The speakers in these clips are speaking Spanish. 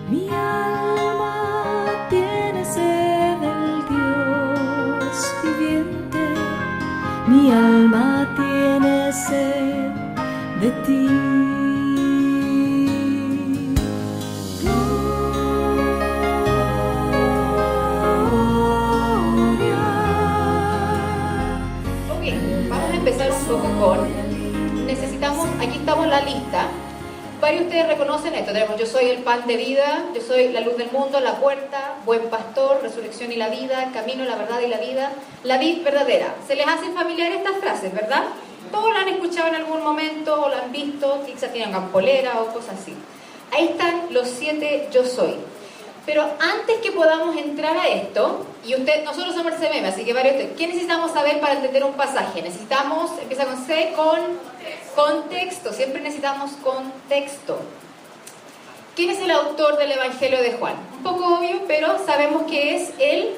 Mi alma tiene sed del Dios viviente, mi alma tiene sed de ti. Empezar un poco con, necesitamos, aquí estamos en la lista, varios de ustedes reconocen esto, tenemos yo soy el pan de vida, yo soy la luz del mundo, la puerta, buen pastor, resurrección y la vida, camino, la verdad y la vid verdadera. Se les hacen familiares estas frases, ¿verdad? Todos la han escuchado en algún momento o la han visto, quizás tienen campolera o cosas así. Ahí están los 7 yo soy. Pero antes que podamos entrar a esto, y nosotros somos el CMM, así que varios de ustedes, ¿qué necesitamos saber para entender un pasaje? Necesitamos, empieza con C, con contexto, siempre necesitamos contexto. ¿Quién es el autor del Evangelio de Juan? Un poco obvio, pero sabemos que es el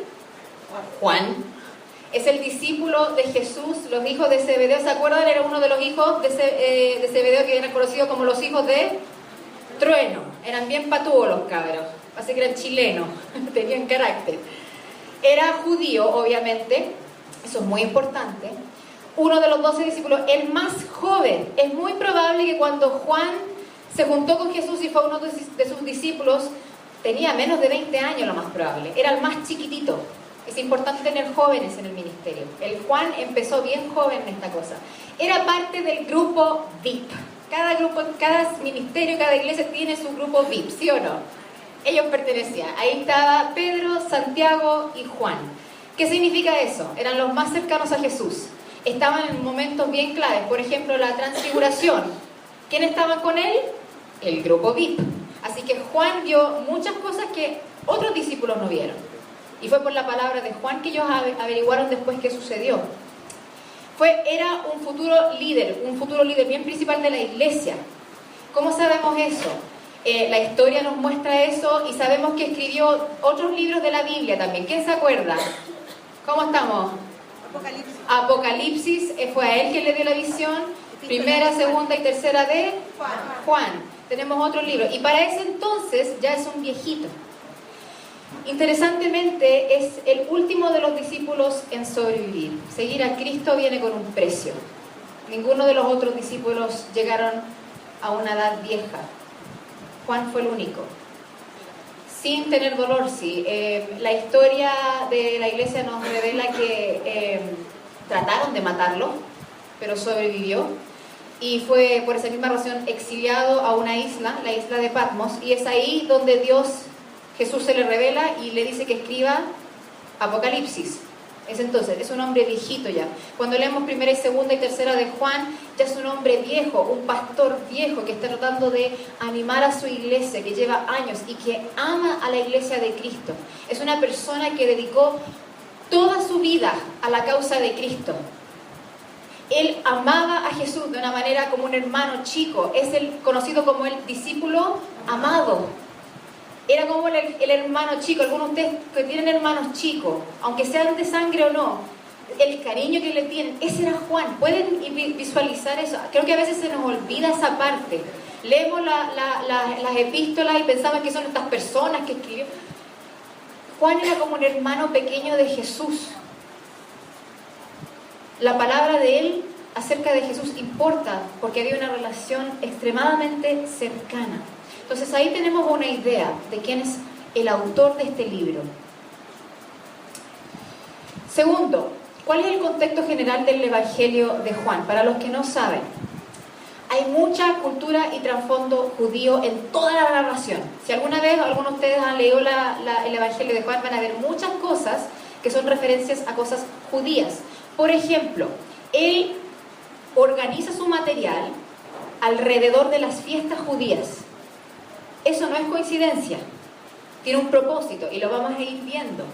Juan. Es el discípulo de Jesús, los hijos de Zebedeo, ¿se acuerdan? Era uno de los hijos de Zebedeo que eran conocidos como los hijos de Trueno. Eran bien patúos los cabros. Así que eran chilenos, tenían carácter. Era judío, obviamente, eso es muy importante. Uno de los 12 discípulos, el más joven. Es muy probable que cuando Juan se juntó con Jesús y fue uno de sus discípulos, tenía menos de 20 años, lo más probable. Era el más chiquitito. Es importante tener jóvenes en el ministerio. El Juan empezó bien joven en esta cosa. Era parte del grupo VIP. Cada grupo, cada ministerio, cada iglesia tiene su grupo VIP, ¿sí o no? Ellos pertenecían. Ahí estaba Pedro, Santiago y Juan. ¿Qué significa eso? Eran los más cercanos a Jesús. Estaban en momentos bien claves. Por ejemplo, la transfiguración. ¿Quién estaban con él? El grupo VIP. Así que Juan vio muchas cosas que otros discípulos no vieron. Y fue por la palabra de Juan que ellos averiguaron después qué sucedió. Era un futuro líder bien principal de la iglesia. ¿Cómo sabemos eso? La historia nos muestra eso y sabemos que escribió otros libros de la Biblia también. ¿Quién se acuerda? ¿Cómo estamos? Apocalipsis, fue a él que le dio la visión. Primera, segunda y tercera de Juan. Tenemos otros libros. Y para ese entonces ya es un viejito. Interesantemente, es el último de los discípulos en sobrevivir. Seguir a Cristo viene con un precio. Ninguno de los otros discípulos llegaron a una edad vieja. Juan fue el único. Sin tener dolor, sí. La historia de la iglesia nos revela que trataron de matarlo, pero sobrevivió. Y fue por esa misma razón exiliado a una isla, la isla de Patmos. Y es ahí donde Jesús se le revela y le dice que escriba Apocalipsis. Es un hombre viejito ya. Cuando leemos primera y segunda y tercera de Juan, ya es un hombre viejo, un pastor viejo que está tratando de animar a su iglesia, que lleva años y que ama a la iglesia de Cristo. Es una persona que dedicó toda su vida a la causa de Cristo. Él amaba a Jesús de una manera como un hermano chico. Es el conocido como el discípulo amado. Era como el hermano chico. Algunos de ustedes que tienen hermanos chicos, aunque sean de sangre o no, el cariño que le tienen, ese era Juan. ¿Pueden visualizar eso? Creo que a veces se nos olvida esa parte. Leemos las epístolas y pensamos que son estas personas que escribió. Juan era como un hermano pequeño de Jesús. La palabra de él acerca de Jesús importa porque había una relación extremadamente cercana. Entonces ahí tenemos una idea de quién es el autor de este libro. Segundo, ¿cuál es el contexto general del Evangelio de Juan? Para los que no saben, hay mucha cultura y trasfondo judío en toda la narración. Si alguna vez algunos de ustedes han leído el Evangelio de Juan, van a ver muchas cosas que son referencias a cosas judías. Por ejemplo, él organiza su material alrededor de las fiestas judías. Eso no es coincidencia, tiene un propósito y lo vamos a ir viendo.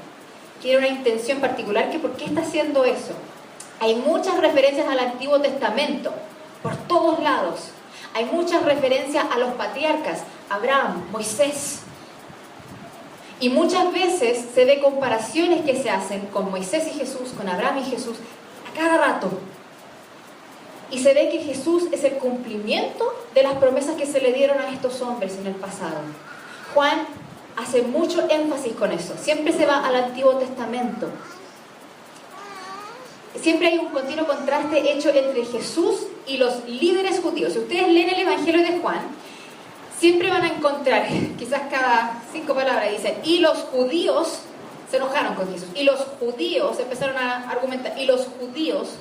Tiene una intención particular que ¿por qué está haciendo eso? Hay muchas referencias al Antiguo Testamento, por todos lados. Hay muchas referencias a los patriarcas, Abraham, Moisés. Y muchas veces se ve comparaciones que se hacen con Moisés y Jesús, con Abraham y Jesús, a cada rato. Y se ve que Jesús es el cumplimiento de las promesas que se le dieron a estos hombres en el pasado. Juan hace mucho énfasis con eso. Siempre se va al Antiguo Testamento. Siempre hay un continuo contraste hecho entre Jesús y los líderes judíos. Si ustedes leen el Evangelio de Juan, siempre van a encontrar, quizás cada 5 palabras dicen, y los judíos se enojaron con Jesús. Y los judíos empezaron a argumentar. Y los judíos,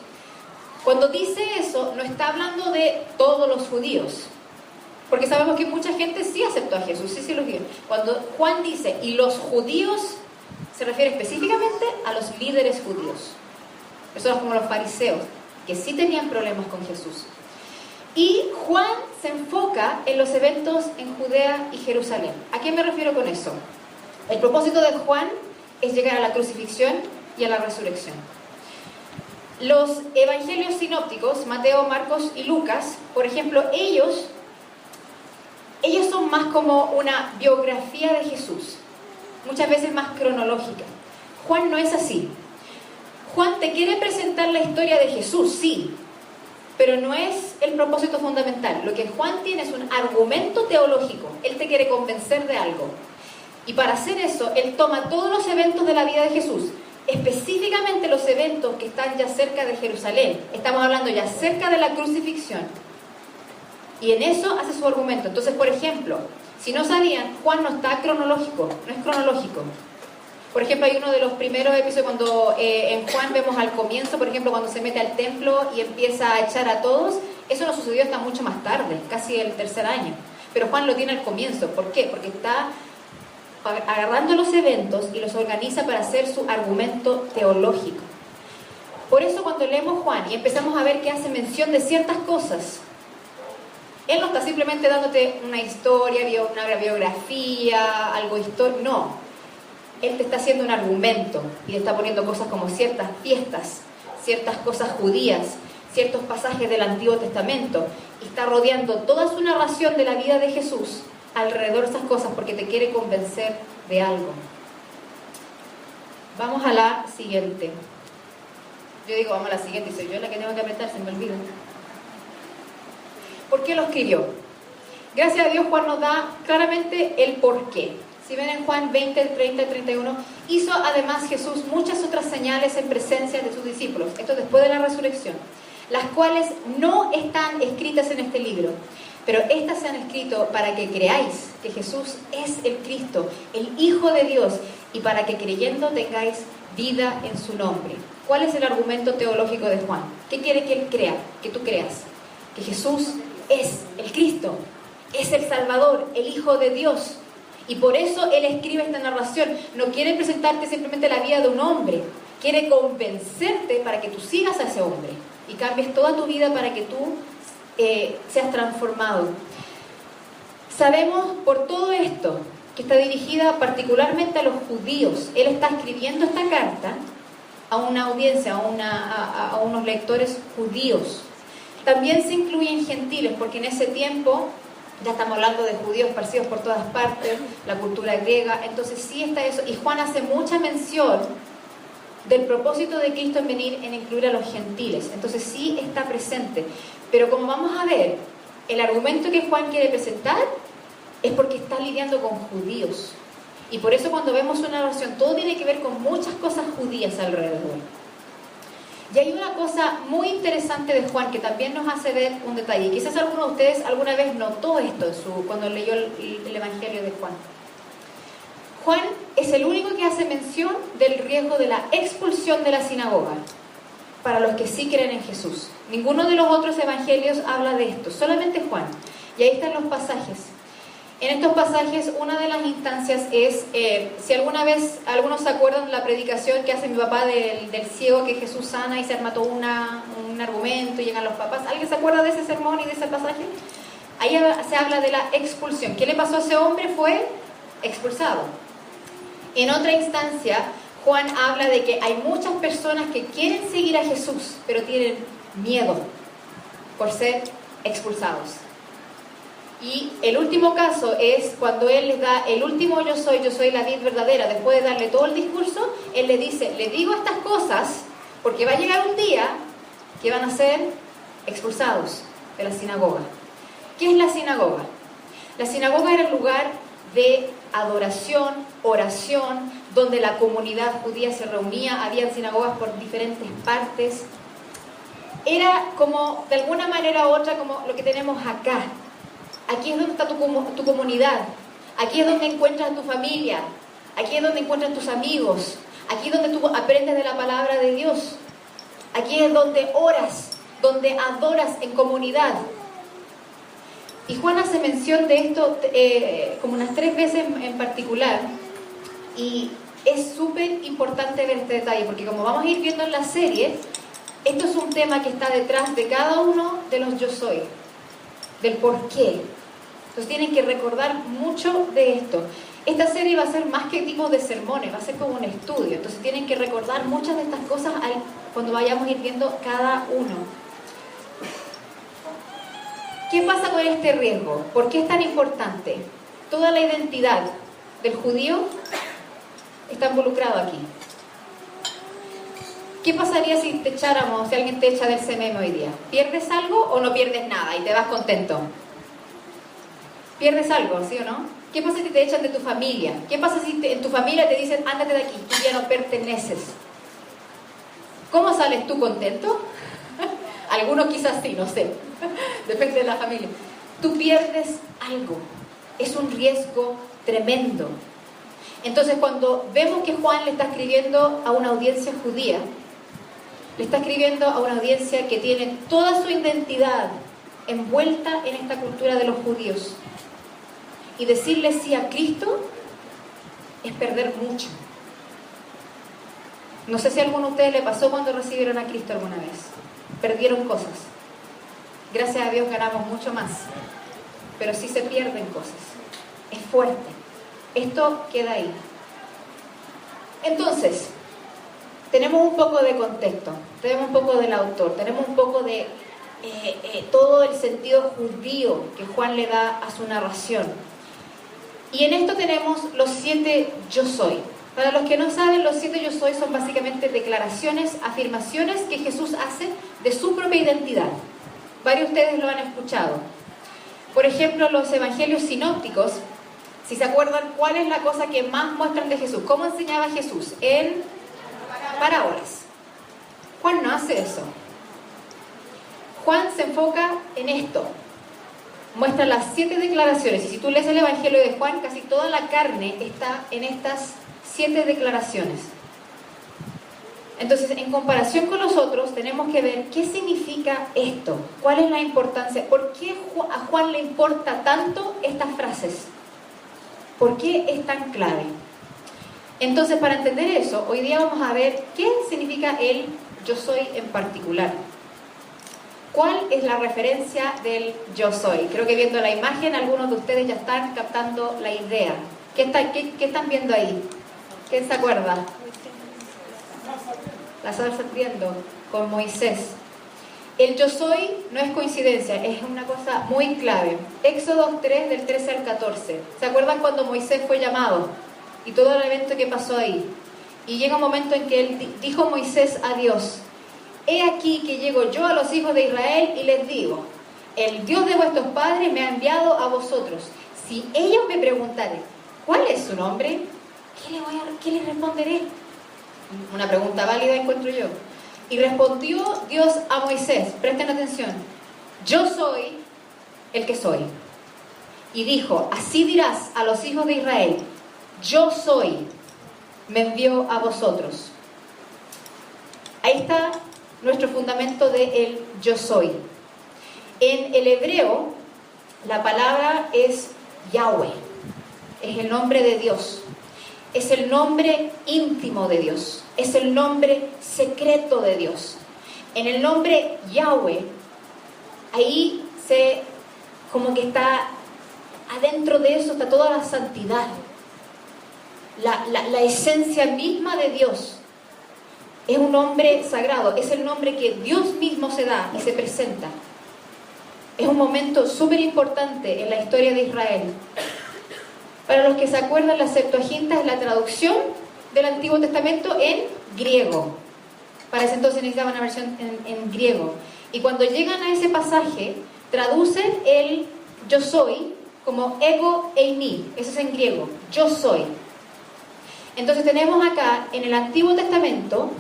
cuando dice eso, no está hablando de todos los judíos. Porque sabemos que mucha gente sí aceptó a Jesús, sí lo vio. Cuando Juan dice, y los judíos, se refiere específicamente a los líderes judíos. Personas como los fariseos, que sí tenían problemas con Jesús. Y Juan se enfoca en los eventos en Judea y Jerusalén. ¿A qué me refiero con eso? El propósito de Juan es llegar a la crucifixión y a la resurrección. Los evangelios sinópticos, Mateo, Marcos y Lucas, por ejemplo, ellos son más como una biografía de Jesús, muchas veces más cronológica. Juan no es así. Juan te quiere presentar la historia de Jesús, sí, pero no es el propósito fundamental. Lo que Juan tiene es un argumento teológico. Él te quiere convencer de algo. Y para hacer eso, él toma todos los eventos de la vida de Jesús, específicamente los eventos que están ya cerca de Jerusalén. Estamos hablando ya cerca de la crucifixión. Y en eso hace su argumento. Entonces, por ejemplo, si no sabían, Juan no está cronológico, no es cronológico. Por ejemplo, hay uno de los primeros episodios cuando en Juan vemos al comienzo, por ejemplo, cuando se mete al templo y empieza a echar a todos. Eso no sucedió hasta mucho más tarde, casi el 3er año. Pero Juan lo tiene al comienzo. ¿Por qué? Porque está agarrando los eventos y los organiza para hacer su argumento teológico. Por eso cuando leemos Juan y empezamos a ver que hace mención de ciertas cosas, él no está simplemente dándote una historia, una biografía, algo histórico, no. Él te está haciendo un argumento y te está poniendo cosas como ciertas fiestas, ciertas cosas judías, ciertos pasajes del Antiguo Testamento, y está rodeando toda su narración de la vida de Jesús alrededor de esas cosas porque te quiere convencer de algo. Vamos a la siguiente. Yo digo vamos a la siguiente y soy yo la que tengo que apretar, se me olvida. ¿Por qué lo escribió? Gracias a Dios Juan nos da claramente el por qué. Si ven en Juan 20, 30 y 31, hizo además Jesús muchas otras señales en presencia de sus discípulos, esto después de la resurrección, las cuales no están escritas en este libro, pero estas se han escrito para que creáis que Jesús es el Cristo, el Hijo de Dios, y para que creyendo tengáis vida en su nombre. ¿Cuál es el argumento teológico de Juan? ¿Qué quiere que él crea? Que tú creas que Jesús es el Cristo, es el Salvador, el Hijo de Dios. Y por eso él escribe esta narración. No quiere presentarte simplemente la vida de un hombre, quiere convencerte para que tú sigas a ese hombre y cambies toda tu vida para que tú seas transformado. Sabemos por todo esto que está dirigida particularmente a los judíos. Él está escribiendo esta carta a una audiencia, a unos lectores judíos. También se incluyen gentiles, porque en ese tiempo ya estamos hablando de judíos esparcidos por todas partes, la cultura griega, entonces sí está eso. Y Juan hace mucha mención del propósito de Cristo en venir, en incluir a los gentiles. Entonces sí está presente. Pero como vamos a ver, el argumento que Juan quiere presentar es porque está lidiando con judíos. Y por eso cuando vemos una narración, todo tiene que ver con muchas cosas judías alrededor. Y hay una cosa muy interesante de Juan que también nos hace ver un detalle. Quizás alguno de ustedes alguna vez notó esto cuando leyó el Evangelio de Juan. Juan es el único que hace mención del riesgo de la expulsión de la sinagoga para los que sí creen en Jesús. Ninguno de los otros evangelios habla de esto, solamente Juan. Y ahí están los pasajes. En estos pasajes, una de las instancias es, si alguna vez, algunos se acuerdan de la predicación que hace mi papá del ciego que Jesús sana y se arma todo un argumento y llegan los papás. ¿Alguien se acuerda de ese sermón y de ese pasaje? Ahí se habla de la expulsión. ¿Qué le pasó a ese hombre? Fue expulsado. En otra instancia, Juan habla de que hay muchas personas que quieren seguir a Jesús, pero tienen miedo por ser expulsados. Y el último caso es cuando él les da el último yo soy la vid verdadera. Después de darle todo el discurso, él le dice, le digo estas cosas porque va a llegar un día que van a ser expulsados de la sinagoga. ¿Qué es la sinagoga? La sinagoga era el lugar de adoración, oración, donde la comunidad judía se reunía, había sinagogas por diferentes partes. Era como, de alguna manera u otra, como lo que tenemos acá. Aquí es donde está tu comunidad, aquí es donde encuentras a tu familia, aquí es donde encuentras tus amigos, aquí es donde tú aprendes de la palabra de Dios, aquí es donde oras, donde adoras en comunidad. Y Juan hace mención de esto como unas 3 veces en particular, y es súper importante ver este detalle, porque como vamos a ir viendo en la serie, esto es un tema que está detrás de cada uno de los yo soy, del por qué. Entonces tienen que recordar mucho de esto. Esta serie va a ser más que tipo de sermones, va a ser como un estudio, entonces tienen que recordar muchas de estas cosas cuando vayamos a ir viendo cada uno. ¿Qué pasa con este riesgo? ¿Por qué es tan importante? Toda la identidad del judío está involucrado aquí. ¿Qué pasaría si te echáramos, si alguien te echa del CMM hoy día? ¿Pierdes algo o no pierdes nada y te vas contento? ¿Pierdes algo, sí o no? ¿Qué pasa si te echan de tu familia? ¿Qué pasa si en tu familia te dicen, ándate de aquí, tú ya no perteneces? ¿Cómo sales tú contento? Algunos quizás sí, no sé. Depende de la familia. Tú pierdes algo. Es un riesgo tremendo. Entonces, cuando vemos que Juan le está escribiendo a una audiencia judía, le está escribiendo a una audiencia que tiene toda su identidad envuelta en esta cultura de los judíos. Y decirle sí a Cristo es perder mucho. No sé si a alguno de ustedes le pasó cuando recibieron a Cristo alguna vez. Perdieron cosas. Gracias a Dios ganamos mucho más. Pero sí se pierden cosas. Es fuerte. Esto queda ahí. Entonces, tenemos un poco de contexto, tenemos un poco del autor, tenemos un poco de todo el sentido judío que Juan le da a su narración. Y en esto tenemos los 7 yo soy. Para los que no saben, los 7 yo soy son básicamente declaraciones, afirmaciones que Jesús hace de su propia identidad. Varios de ustedes lo han escuchado. Por ejemplo, los evangelios sinópticos, si se acuerdan, ¿cuál es la cosa que más muestran de Jesús? ¿Cómo enseñaba Jesús? En parábolas. Juan no hace eso. Juan se enfoca en esto. Muestra las 7 declaraciones. Y si tú lees el evangelio de Juan, casi toda la carne está en estas 7 declaraciones. Entonces, en comparación con los otros, tenemos que ver qué significa esto. ¿Cuál es la importancia? ¿Por qué a Juan le importa tanto estas frases? ¿Por qué es tan clave? Entonces, para entender eso, hoy día vamos a ver qué significa el yo soy en particular. ¿Cuál es la referencia del yo soy? Creo que viendo la imagen, algunos de ustedes ya están captando la idea. ¿Qué están viendo ahí? ¿Quién se acuerda? La zarza ardiendo con Moisés. El yo soy no es coincidencia, es una cosa muy clave. Éxodo 3, del 13 al 14. ¿Se acuerdan cuando Moisés fue llamado? Y todo el evento que pasó ahí. Y llega un momento en que él dijo Moisés a Dios: he aquí que llego yo a los hijos de Israel y les digo, el Dios de vuestros padres me ha enviado a vosotros. Si ellos me preguntaren, ¿cuál es su nombre? ¿Qué les responderé? Una pregunta válida encuentro yo. Y respondió Dios a Moisés, presten atención, yo soy el que soy. Y dijo, así dirás a los hijos de Israel, yo soy, me envió a vosotros. Ahí está nuestro fundamento de el yo soy. En el hebreo, la palabra es Yahweh, es el nombre de Dios, es el nombre íntimo de Dios, es el nombre secreto de Dios. En el nombre Yahweh, ahí como que está, adentro de eso está toda la santidad, la esencia misma de Dios. Es un nombre sagrado, es el nombre que Dios mismo se da y se presenta. Es un momento súper importante en la historia de Israel. Para los que se acuerdan, la Septuaginta es la traducción del Antiguo Testamento en griego. Para ese entonces necesitaban una versión en griego. Y cuando llegan a ese pasaje, traducen el yo soy como ego eimi, eso es en griego, yo soy. Entonces tenemos acá en el Antiguo Testamento,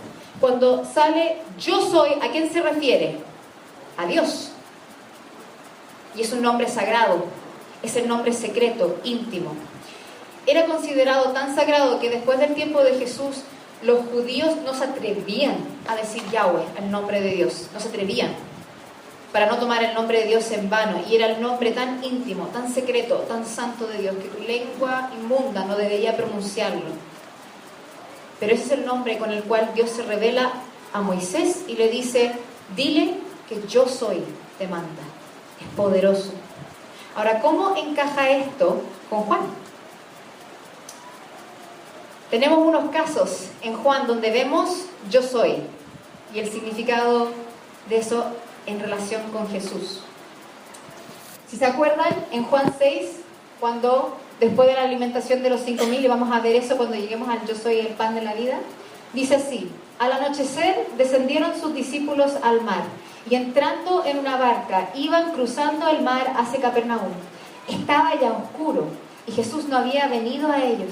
cuando sale yo soy, ¿a quién se refiere? A Dios. Y es un nombre sagrado, es el nombre secreto, íntimo. Era considerado tan sagrado que después del tiempo de Jesús, los judíos no se atrevían a decir Yahweh, el nombre de Dios, no se atrevían, para no tomar el nombre de Dios en vano. Y era el nombre tan íntimo, tan secreto, tan santo de Dios, que tu lengua inmunda no debería pronunciarlo. Pero ese es el nombre con el cual Dios se revela a Moisés y le dice, dile que yo soy, te manda. Es poderoso. Ahora, ¿cómo encaja esto con Juan? Tenemos unos casos en Juan donde vemos yo soy y el significado de eso en relación con Jesús. Si se acuerdan, en Juan 6, cuando después de la alimentación de los 5.000, y vamos a ver eso cuando lleguemos al yo soy el pan de la vida, dice así, al anochecer descendieron sus discípulos al mar y entrando en una barca iban cruzando el mar hacia Capernaum. Estaba ya oscuro y Jesús no había venido a ellos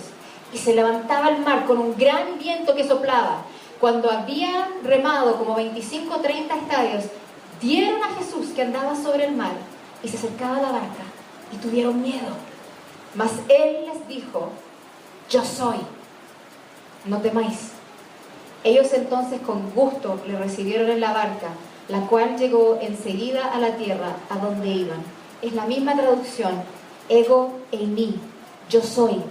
y se levantaba el mar con un gran viento que soplaba. Cuando había remado como 25 o 30 estadios, vieron a Jesús que andaba sobre el mar y se acercaba a la barca y tuvieron miedo. Mas él les dijo, yo soy, no temáis. Ellos entonces con gusto le recibieron en la barca, la cual llegó enseguida a la tierra a donde iban. Es la misma traducción, ego eimi, yo soy.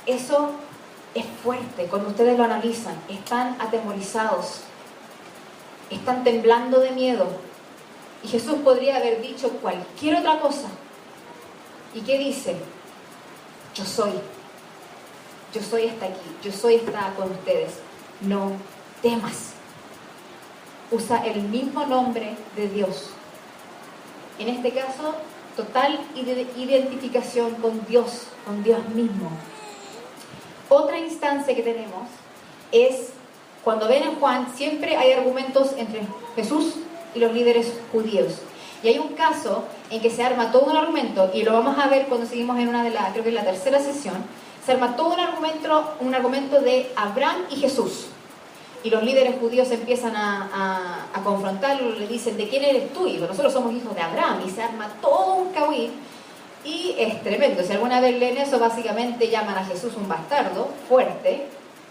Eso es fuerte, cuando ustedes lo analizan, están atemorizados, están temblando de miedo. Y Jesús podría haber dicho cualquier otra cosa. ¿Y qué dice? Yo soy está aquí, yo soy está con ustedes, no temas. Usa el mismo nombre de Dios. En este caso, total identificación con Dios mismo. Otra instancia que tenemos es, cuando ven en Juan, siempre hay argumentos entre Jesús y los líderes judíos. Y hay un caso en que se arma todo un argumento, y lo vamos a ver cuando seguimos en creo que es la tercera sesión, se arma todo un argumento de Abraham y Jesús. Y los líderes judíos empiezan a confrontarlo, le dicen, ¿de quién eres tú, hijo? Nosotros somos hijos de Abraham, y se arma todo un cahuí, y es tremendo. Si alguna vez leen eso, básicamente llaman a Jesús un bastardo, fuerte.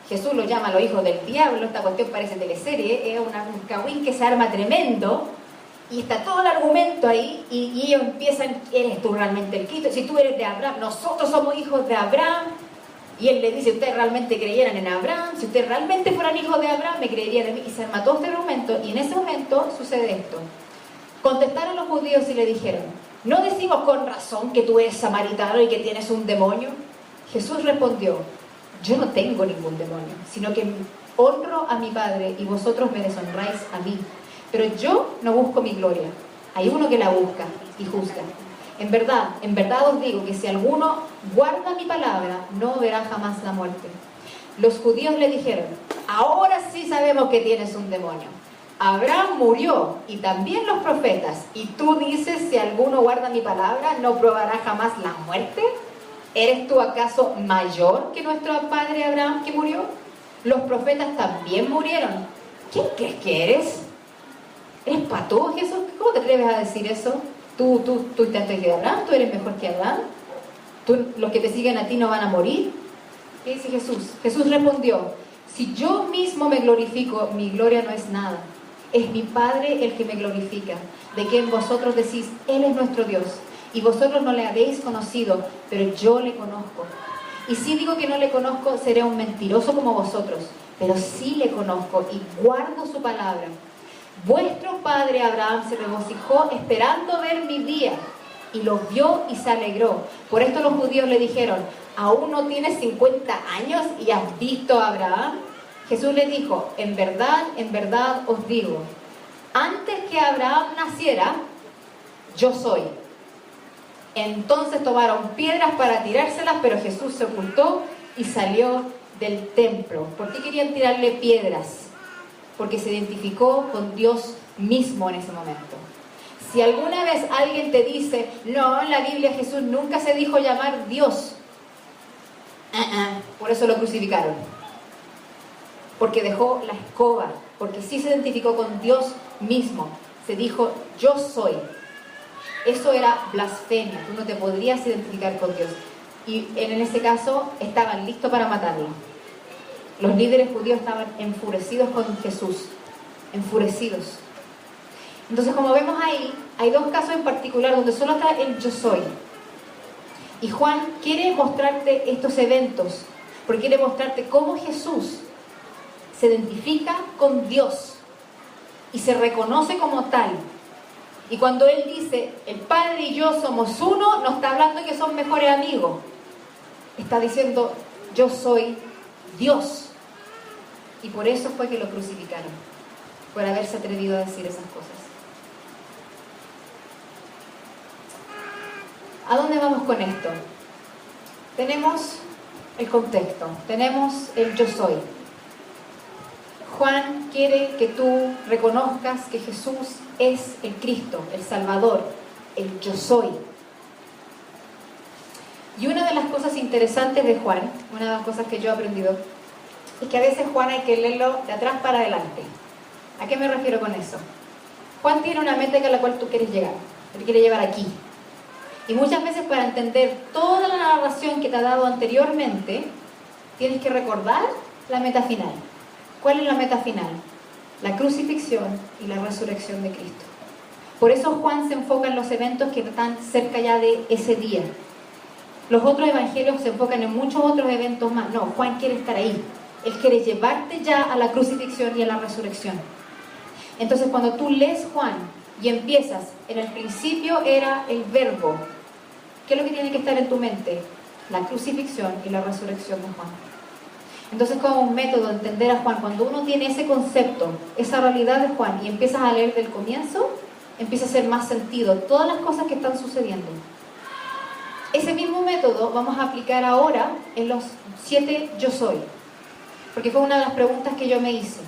Jesús lo llama a los hijos del diablo, esta cuestión parece teleserie, es un cahuín que se arma tremendo. Y está todo el argumento ahí, y ellos empiezan, ¿eres tú realmente el Cristo? Si tú eres de Abraham, nosotros somos hijos de Abraham. Y él le dice, ustedes realmente creyeran en Abraham, si ustedes realmente fueran hijos de Abraham, me creerían en mí. Y se arma todo este argumento, y en ese momento sucede esto. Contestaron los judíos y le dijeron, ¿no decimos con razón que tú eres samaritano y que tienes un demonio? Jesús respondió, yo no tengo ningún demonio, sino que honro a mi Padre y vosotros me deshonráis a mí. Pero yo no busco mi gloria. Hay uno que la busca y juzga. En verdad os digo que si alguno guarda mi palabra, no verá jamás la muerte. Los judíos le dijeron, ahora sí sabemos que tienes un demonio. Abraham murió y también los profetas. Y tú dices, si alguno guarda mi palabra, no probará jamás la muerte. ¿Eres tú acaso mayor que nuestro padre Abraham que murió? Los profetas también murieron. ¿Quién crees que eres? ¿Eres patú, Jesús? ¿Cómo te atreves a decir eso? ¿Tú te antes de Abraham? ¿Tú eres mejor que Abraham? ¿Los que te siguen a ti no van a morir? ¿Qué dice Jesús? Jesús respondió, si yo mismo me glorifico, mi gloria no es nada. Es mi Padre el que me glorifica, de quien vosotros decís, Él es nuestro Dios. Y vosotros no le habéis conocido, pero yo le conozco. Y si digo que no le conozco, seré un mentiroso como vosotros, pero sí le conozco y guardo su palabra. Vuestro padre Abraham se regocijó esperando ver mi día, y lo vio y se alegró. Por esto los judíos le dijeron, ¿aún no tienes 50 años y has visto a Abraham? Jesús le dijo, en verdad os digo, antes que Abraham naciera, yo soy. Entonces tomaron piedras para tirárselas, pero Jesús se ocultó y salió del templo. ¿Por qué querían tirarle piedras? Porque se identificó con Dios mismo en ese momento. Si alguna vez alguien te dice, no, en la Biblia Jesús nunca se dijo llamar Dios, por eso lo crucificaron. Porque dejó la escoba, porque sí se identificó con Dios mismo. Se dijo, yo soy. Eso era blasfemia, tú no te podrías identificar con Dios. Y en ese caso estaban listos para matarlo. Los líderes judíos estaban enfurecidos con Jesús, enfurecidos. Entonces, como vemos ahí, hay dos casos en particular donde solo está el yo soy. Y Juan quiere mostrarte estos eventos, porque quiere mostrarte cómo Jesús se identifica con Dios y se reconoce como tal. Y cuando Él dice, el Padre y yo somos uno, no está hablando de que son mejores amigos. Está diciendo, yo soy Dios. Y por eso fue que lo crucificaron, por haberse atrevido a decir esas cosas. ¿A dónde vamos con esto? Tenemos el contexto, tenemos el yo soy. Juan quiere que tú reconozcas que Jesús es el Cristo, el Salvador, el yo soy. Y una de las cosas interesantes de Juan, una de las cosas que yo he aprendido, es que a veces Juan hay que leerlo de atrás para adelante. ¿A qué me refiero con eso? Juan tiene una meta a la cual tú quieres llegar, te quiere llevar aquí. Y muchas veces para entender toda la narración que te ha dado anteriormente, tienes que recordar la meta final. ¿Cuál es la meta final? La crucifixión y la resurrección de Cristo. Por eso Juan se enfoca en los eventos que están cerca ya de ese día. Los otros evangelios se enfocan en muchos otros eventos más. No, Juan quiere estar ahí. Él quiere llevarte ya a la crucifixión y a la resurrección. Entonces cuando tú lees Juan y empiezas, en el principio era el verbo, ¿qué es lo que tiene que estar en tu mente? La crucifixión y la resurrección de Juan. Entonces, como un método de entender a Juan, cuando uno tiene ese concepto, esa realidad de Juan, y empiezas a leer del comienzo, empieza a hacer más sentido todas las cosas que están sucediendo. Ese mismo método vamos a aplicar ahora en los 7 yo soy, porque fue una de las preguntas que yo me hice.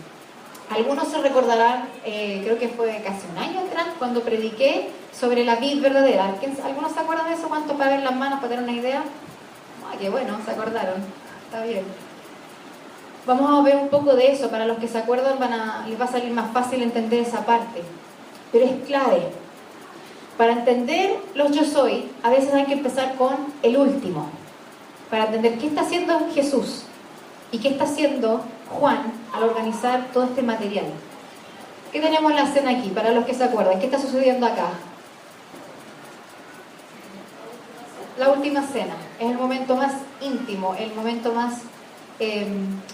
Algunos se recordarán, creo que fue casi un año atrás, cuando prediqué sobre la vid verdadera. ¿Algunos se acuerdan de eso? ¿Cuánto para ver las manos, para tener una idea? Ah, qué bueno, se acordaron. Está bien. Vamos a ver un poco de eso. Para los que se acuerdan les va a salir más fácil entender esa parte. Pero es clave. Para entender los yo soy, a veces hay que empezar con el último. Para entender qué está haciendo Jesús y qué está haciendo Juan al organizar todo este material. ¿Qué tenemos en la escena aquí? Para los que se acuerdan, ¿qué está sucediendo acá? La última cena. Es el momento más íntimo, el momento más...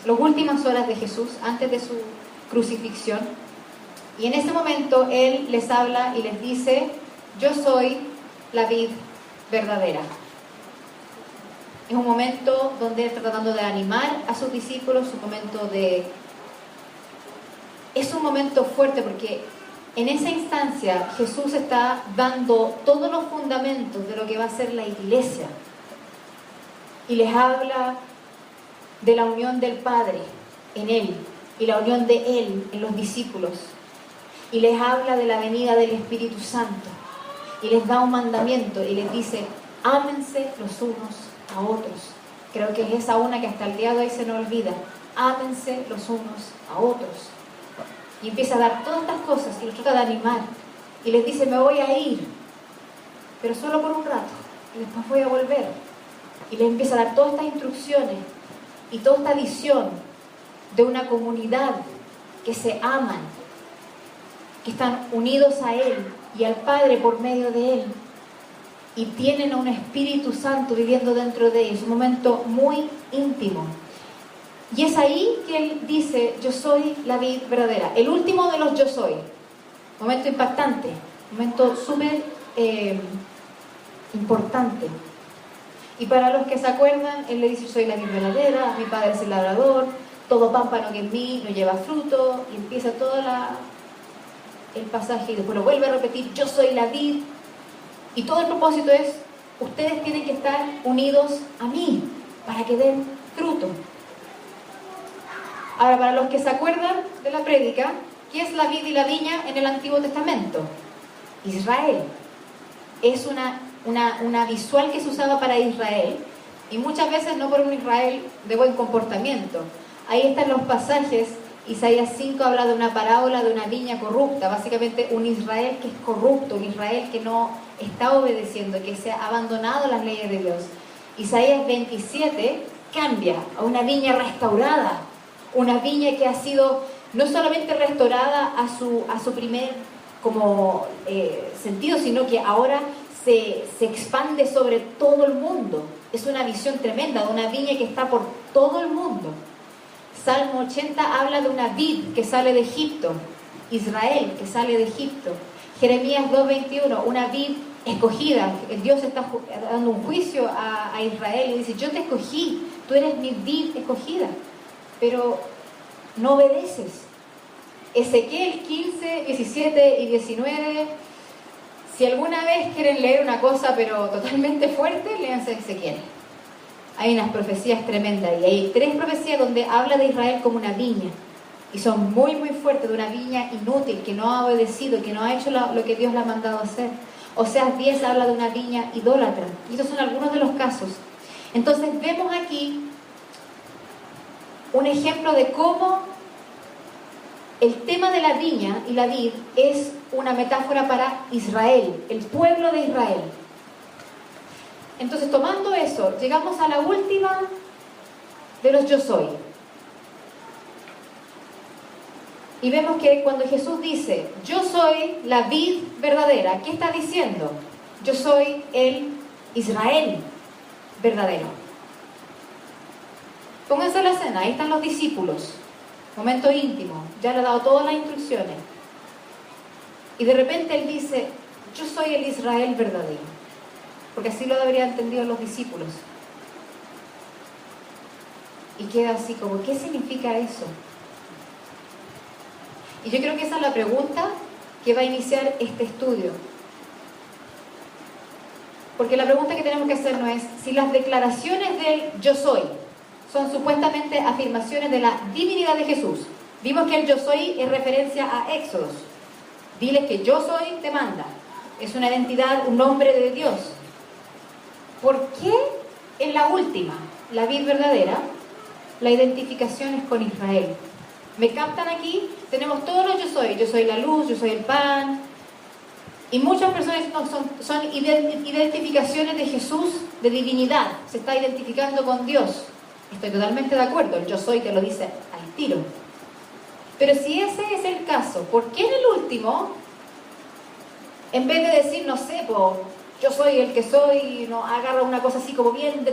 las últimas horas de Jesús antes de su crucifixión, y en ese momento Él les habla y les dice, yo soy la vid verdadera. Es un momento donde Él está tratando de animar a sus discípulos, es un momento fuerte porque en esa instancia Jesús está dando todos los fundamentos de lo que va a ser la iglesia y les habla de la unión del Padre en Él y la unión de Él en los discípulos, y les habla de la venida del Espíritu Santo y les da un mandamiento y les dice, ámense los unos a otros. Creo que es esa una que hasta el día de hoy se nos olvida. Ámense los unos a otros. Y empieza a dar todas estas cosas y los trata de animar y les dice, me voy a ir, pero solo por un rato y después voy a volver. Y les empieza a dar todas estas instrucciones y toda esta visión de una comunidad que se aman, que están unidos a Él y al Padre por medio de Él, y tienen a un Espíritu Santo viviendo dentro de ellos. Un momento muy íntimo. Y es ahí que Él dice, yo soy la vid verdadera. El último de los yo soy. Momento impactante, momento súper importante. Y para los que se acuerdan, Él le dice, soy la vid verdadera, mi Padre es el labrador, todo pámpano que en mí no lleva fruto, y empieza todo el pasaje, y después lo vuelve a repetir, yo soy la vid, y todo el propósito es, ustedes tienen que estar unidos a mí, para que den fruto. Ahora, para los que se acuerdan de la prédica, ¿qué es la vid y la viña en el Antiguo Testamento? Israel. Es una visual que se usaba para Israel, y muchas veces no por un Israel de buen comportamiento. Ahí están los pasajes. Isaías 5 habla de una parábola de una viña corrupta, básicamente un Israel que es corrupto, un Israel que no está obedeciendo, que se ha abandonado las leyes de Dios. Isaías 27 cambia a una viña restaurada, una viña que ha sido no solamente restaurada a su primer sentido, sino que ahora se expande sobre todo el mundo. Es una visión tremenda de una viña que está por todo el mundo. Salmo 80 habla de una vid que sale de Egipto, Israel que sale de Egipto. Jeremías 2:21, una vid escogida. Dios está dando un juicio a Israel y dice: yo te escogí, tú eres mi vid escogida, pero no obedeces. Ezequiel 15, 17 y 19. Si alguna vez quieren leer una cosa pero totalmente fuerte, léanse Ezequiel. Hay unas profecías tremendas, y hay 3 profecías donde habla de Israel como una viña, y son muy muy fuertes, de una viña inútil que no ha obedecido, que no ha hecho lo que Dios le ha mandado a hacer. Oseas 10 habla de una viña idólatra, y estos son algunos de los casos. Entonces vemos aquí un ejemplo de cómo el tema de la viña y la vid es una metáfora para Israel, el pueblo de Israel. Entonces, tomando eso, llegamos a la última de los yo soy. Y vemos que cuando Jesús dice: yo soy la vid verdadera, ¿qué está diciendo? Yo soy el Israel verdadero. Pónganse a la escena, ahí están los discípulos, momento íntimo, ya le ha dado todas las instrucciones. Y de repente Él dice: yo soy el Israel verdadero. Porque así lo habrían entendido los discípulos. Y queda así como: ¿qué significa eso? Y yo creo que esa es la pregunta que va a iniciar este estudio. Porque la pregunta que tenemos que hacernos es si las declaraciones del yo soy son supuestamente afirmaciones de la divinidad de Jesús. Vimos que el yo soy es referencia a Éxodos. Diles que yo soy, te manda. Es una identidad, un nombre de Dios. ¿Por qué en la última, la vid verdadera, la identificación es con Israel? ¿Me captan aquí? Tenemos todos los yo soy la luz, yo soy el pan, y muchas personas son identificaciones de Jesús, de divinidad, se está identificando con Dios. Estoy totalmente de acuerdo, el yo soy te lo dice al tiro. Pero si ese es el caso, ¿por qué en el último, en vez de decir, no sé, yo soy el que soy, no agarra una cosa así como bien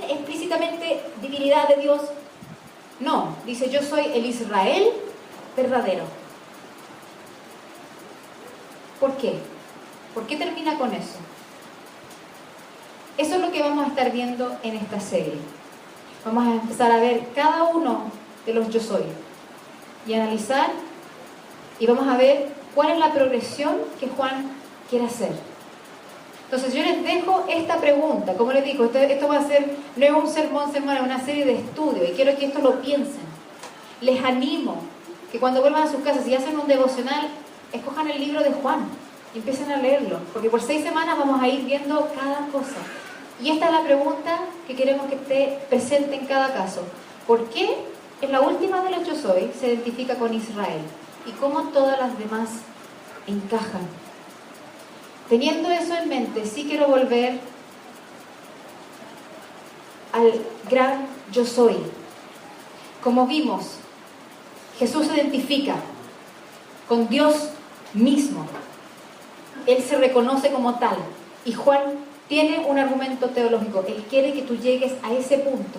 explícitamente divinidad de Dios? No, dice: yo soy el Israel verdadero. ¿Por qué? ¿Por qué termina con eso? Eso es lo que vamos a estar viendo en esta serie. Vamos a empezar a ver cada uno de los yo soy y analizar, y vamos a ver cuál es la progresión que Juan quiere hacer. Entonces yo les dejo esta pregunta. Como les digo, esto va a ser, no es un sermón, es una serie de estudios, y quiero que esto lo piensen. Les animo que cuando vuelvan a sus casas y hacen un devocional, escojan el libro de Juan y empiecen a leerlo, porque por 6 semanas vamos a ir viendo cada cosa. Y esta es la pregunta que queremos que esté presente en cada caso. ¿Por qué en la última de los yo soy se identifica con Israel? ¿Y cómo todas las demás encajan? Teniendo eso en mente, sí quiero volver al gran yo soy. Como vimos, Jesús se identifica con Dios mismo. Él se reconoce como tal. Y Juan tiene un argumento teológico. Él quiere que tú llegues a ese punto.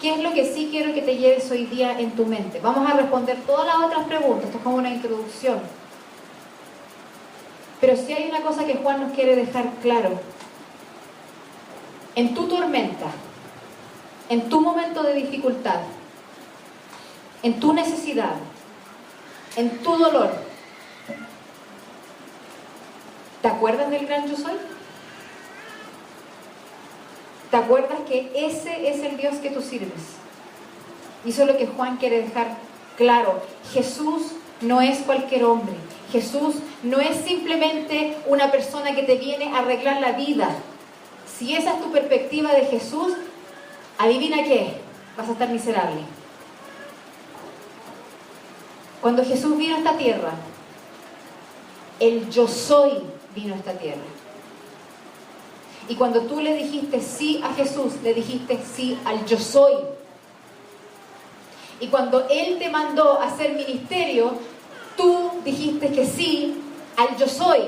¿Qué es lo que sí quiero que te lleves hoy día en tu mente? Vamos a responder todas las otras preguntas. Esto es como una introducción. Pero sí hay una cosa que Juan nos quiere dejar claro. En tu tormenta, en tu momento de dificultad, en tu necesidad, en tu dolor, ¿te acuerdas del gran yo soy? ¿Te acuerdas que ese es el Dios que tú sirves? Y eso es lo que Juan quiere dejar claro. Jesús no es cualquier hombre. Jesús no es simplemente una persona que te viene a arreglar la vida. Si esa es tu perspectiva de Jesús, adivina qué, vas a estar miserable. Cuando Jesús vino a esta tierra, el yo soy vino a esta tierra. Y cuando tú le dijiste sí a Jesús, le dijiste sí al yo soy. Y cuando Él te mandó a hacer ministerio, tú dijiste que sí al yo soy.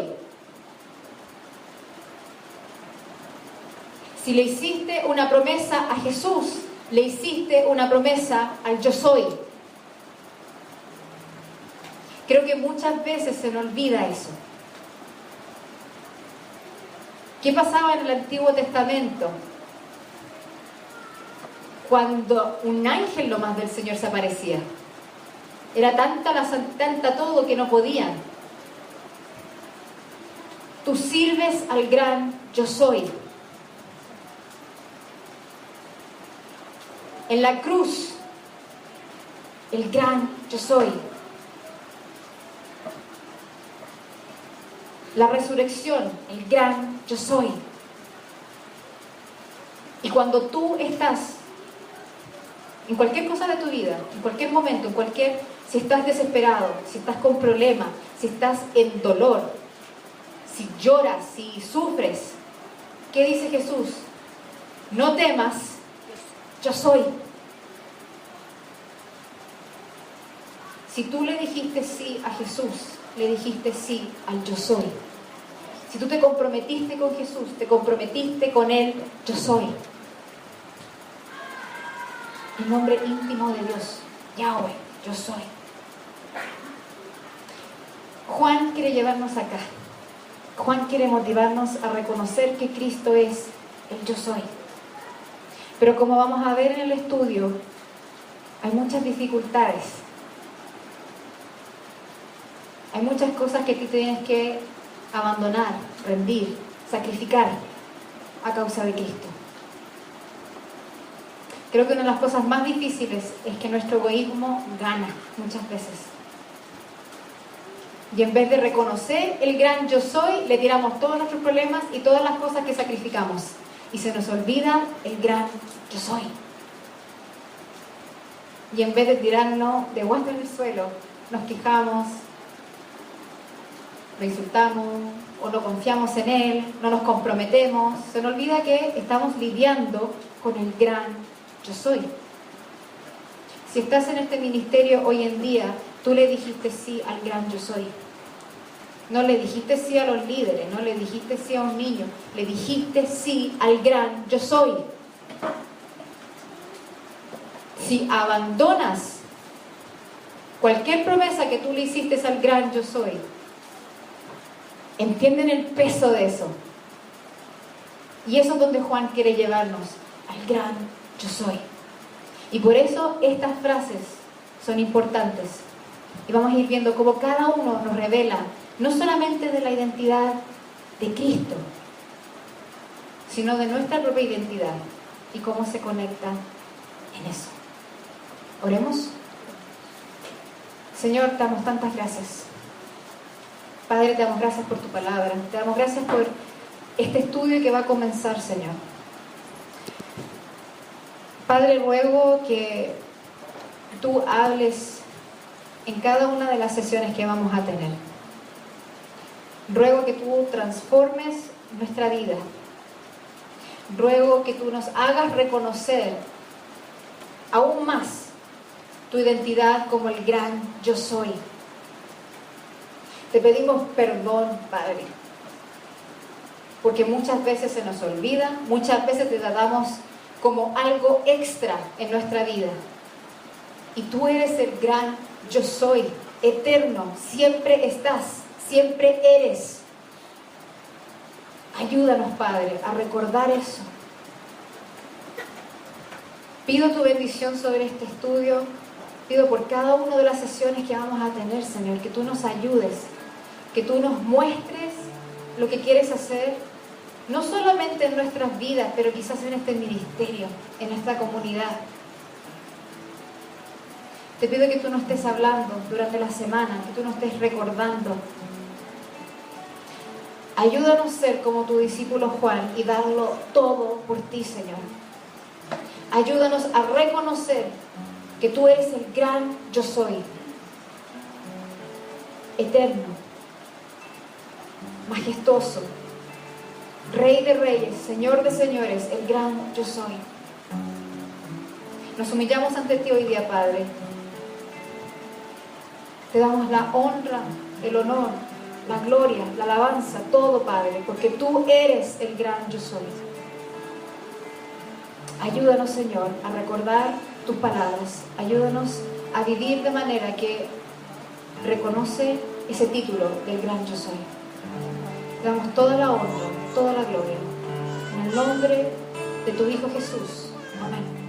Si le hiciste una promesa a Jesús, le hiciste una promesa al yo soy. Creo que muchas veces se nos olvida eso. ¿Qué pasaba en el Antiguo Testamento? Cuando un ángel nomás del Señor se aparecía. Era tanta todo que no podían. Tú sirves al gran yo soy. En la cruz, el gran yo soy. La resurrección, el gran yo soy. Y cuando tú estás en cualquier cosa de tu vida, en cualquier momento, si estás desesperado, si estás con problemas, si estás en dolor, si lloras, si sufres, ¿qué dice Jesús? No temas, yo soy. Si tú le dijiste sí a Jesús, le dijiste sí al yo soy. Si tú te comprometiste con Jesús, te comprometiste con Él, yo soy. El nombre íntimo de Dios, Yahweh, yo soy. Juan quiere llevarnos acá. Juan quiere motivarnos a reconocer que Cristo es el yo soy. Pero como vamos a ver en el estudio, hay muchas dificultades. Hay muchas cosas que tú tienes que abandonar, rendir, sacrificar a causa de Cristo. Creo que una de las cosas más difíciles es que nuestro egoísmo gana muchas veces. Y en vez de reconocer el gran yo soy, le tiramos todos nuestros problemas y todas las cosas que sacrificamos. Y se nos olvida el gran yo soy. Y en vez de tirarnos de vuelta en el suelo, nos quejamos, lo insultamos o no confiamos en Él, no nos comprometemos. Se nos olvida que estamos lidiando con el gran yo soy. Si estás en este ministerio hoy en día, tú le dijiste sí al gran yo soy. No le dijiste sí a los líderes, no le dijiste sí a un niño, le dijiste sí al gran yo soy. Si abandonas cualquier promesa que tú le hiciste al gran yo soy, entienden el peso de eso. Y eso es donde Juan quiere llevarnos, al gran yo soy. Y por eso estas frases son importantes. Y vamos a ir viendo cómo cada uno nos revela no solamente de la identidad de Cristo, sino de nuestra propia identidad y cómo se conecta en eso. Oremos. Señor, te damos tantas gracias. Padre, te damos gracias por tu palabra. Te damos gracias por este estudio que va a comenzar, Señor. Padre, ruego que tú hables en cada una de las sesiones que vamos a tener. Ruego que tú transformes nuestra vida. Ruego que tú nos hagas reconocer aún más tu identidad como el gran yo soy. Te pedimos perdón, Padre, porque muchas veces se nos olvida, muchas veces te tratamos como algo extra en nuestra vida. Y tú eres el gran yo soy, eterno, siempre estás, siempre eres. Ayúdanos, Padre, a recordar eso. Pido tu bendición sobre este estudio, pido por cada una de las sesiones que vamos a tener, Señor, que tú nos ayudes, que tú nos muestres lo que quieres hacer, no solamente en nuestras vidas, pero quizás en este ministerio, en esta comunidad. Te pido que tú nos estés hablando durante la semana, que tú nos estés recordando Ayúdanos a ser como tu discípulo Juan y darlo todo por ti, Señor. Ayúdanos a reconocer que tú eres el gran yo soy, eterno, majestuoso, Rey de reyes, Señor de señores, el gran yo soy. Nos humillamos ante ti hoy día, Padre. Te damos la honra, el honor, la gloria, la alabanza, todo, Padre, porque tú eres el gran yo soy. Ayúdanos, Señor, a recordar tus palabras. Ayúdanos a vivir de manera que reconoce ese título del gran yo soy. Te damos toda la honra, toda la gloria. En el nombre de tu Hijo Jesús. Amén.